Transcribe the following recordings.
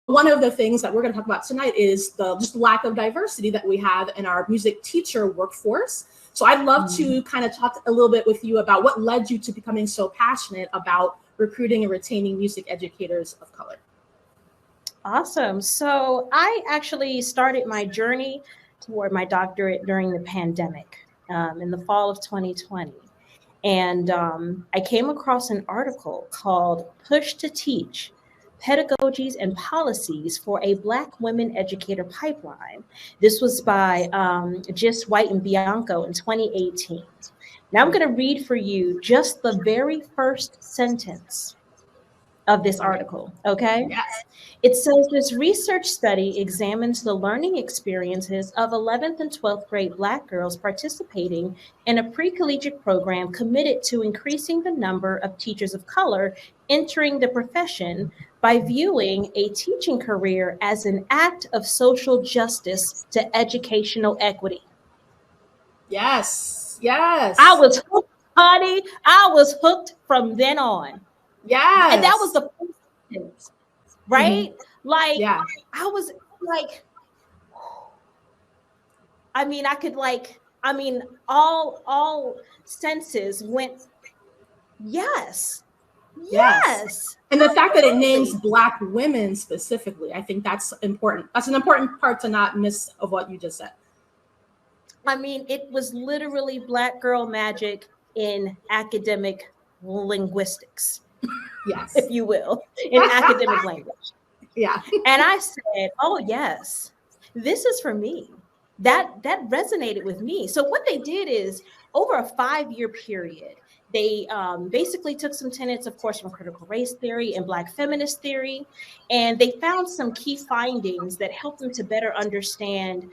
one of the things that we're going to talk about tonight is the just lack of diversity that we have in our music teacher workforce. So I'd love to kind of talk a little bit with you about what led you to becoming so passionate about recruiting and retaining music educators of color. Awesome. So I actually started my journey toward my doctorate during the pandemic in the fall of 2020. And I came across an article called Push to Teach, Pedagogies and Policies for a Black Women Educator Pipeline. This was by Gis White and Bianco in 2018. Now I'm going to read for you just the very first sentence of this article, okay? Yes. It says this research study examines the learning experiences of 11th and 12th grade Black girls participating in a pre-collegiate program committed to increasing the number of teachers of color entering the profession by viewing a teaching career as an act of social justice to educational equity. Yes, yes. I was hooked, honey. I was hooked from then on. Yes. And that was the first sentence, right? Like, yeah. I was like, I mean, all senses went, yes. And the fact that it names Black women specifically, I think that's important. That's an important part to not miss of what you just said. I mean, it was literally Black girl magic in academic linguistics. Yes. If you will, in academic language. Yeah. And I said, oh, yes, this is for me. That resonated with me. So what they did is over a 5-year period, they basically took some tenets, of course, from critical race theory and Black feminist theory, and they found some key findings that helped them to better understand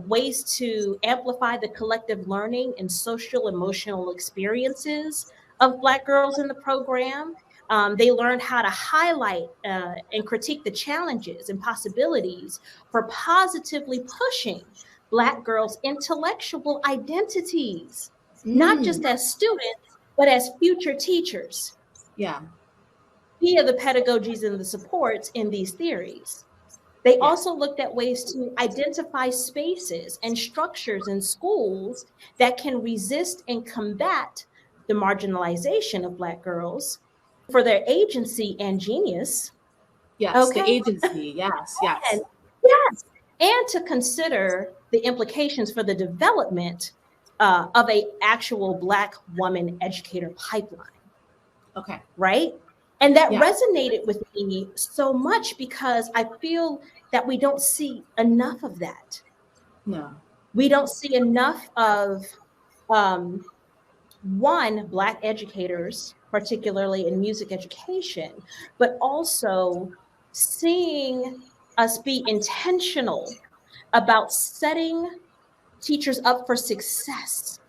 ways to amplify the collective learning and social emotional experiences of Black girls in the program. They learned how to highlight and critique the challenges and possibilities for positively pushing Black girls' intellectual identities, not just as students, but as future teachers. Yeah. Via the pedagogies and the supports in these theories. They also looked at ways to identify spaces and structures in schools that can resist and combat the marginalization of Black girls for their agency and genius. Yes, okay. The agency, yes. And to consider the implications for the development of a actual Black woman educator pipeline. Okay. Right? And that resonated with me so much because I feel that we don't see enough of that. No. We don't see enough of, one, Black educators, particularly in music education, but also seeing us be intentional about setting teachers up for success.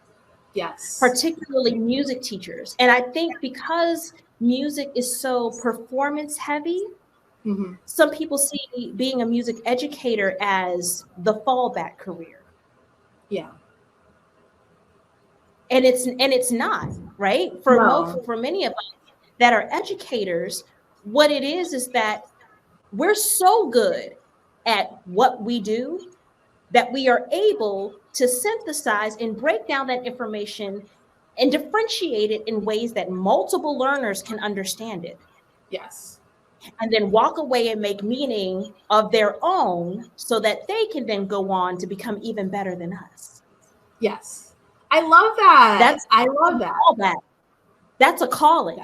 Yes. Particularly music teachers. And I think because music is so performance heavy, some people see being a music educator as the fallback career. Yeah. And it's not, right? For many of us that are educators, what it is that we're so good at what we do that we are able to synthesize and break down that information and differentiate it in ways that multiple learners can understand it. Yes. And then walk away and make meaning of their own so that they can then go on to become even better than us. Yes. I love that. I love that. That's a calling.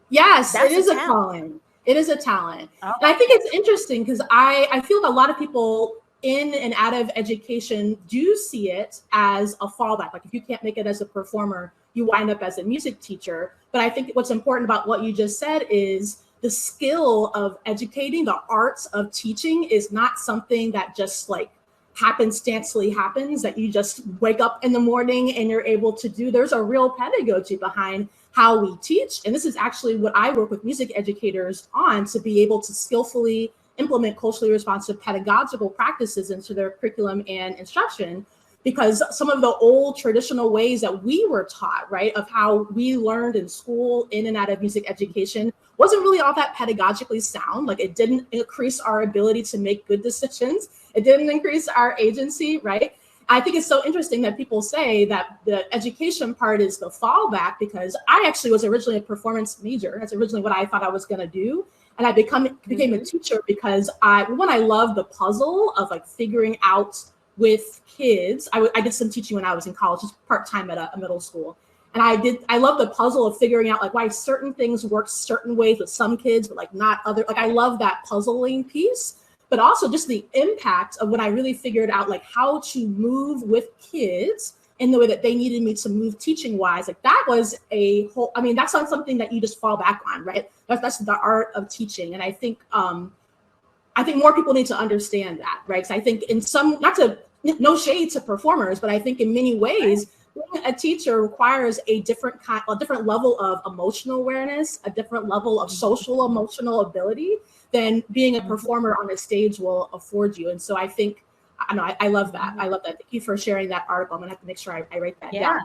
Yes, it is a calling. It is a talent. Okay. And I think it's interesting because I feel a lot of people in and out of education do see it as a fallback. Like if you can't make it as a performer, you wind up as a music teacher. But I think what's important about what you just said is the skill of educating, the arts of teaching is not something that just like happenstancely happens, that you just wake up in the morning and you're able to do. There's a real pedagogy behind how we teach. And this is actually what I work with music educators on, to be able to skillfully implement culturally responsive pedagogical practices into their curriculum and instruction, because some of the old traditional ways that we were taught, right, of how we learned in school, in and out of music education, wasn't really all that pedagogically sound. Like, it didn't increase our ability to make good decisions. It didn't increase our agency, right? I think it's so interesting that people say that the education part is the fallback, because I actually was originally a performance major. That's originally what I thought I was going to do. And I became a teacher because I love the puzzle of like figuring out with kids. I did some teaching when I was in college, just part-time at a middle school. And I love the puzzle of figuring out like why certain things work certain ways with some kids, but like not other. Like, I love that puzzling piece, but also just the impact of when I really figured out like how to move with kids in the way that they needed me to move teaching wise. Like, that was a whole, I mean, that's not something that you just fall back on, right? That's the art of teaching. And I think more people need to understand that, right? Because I think in some, no shade to performers, but I think in many ways, being a teacher requires a different level of emotional awareness, a different level of social emotional ability than being a performer on a stage will afford you. And so I think, I love that. I love that. Thank you for sharing that article. I'm gonna have to make sure I write that down.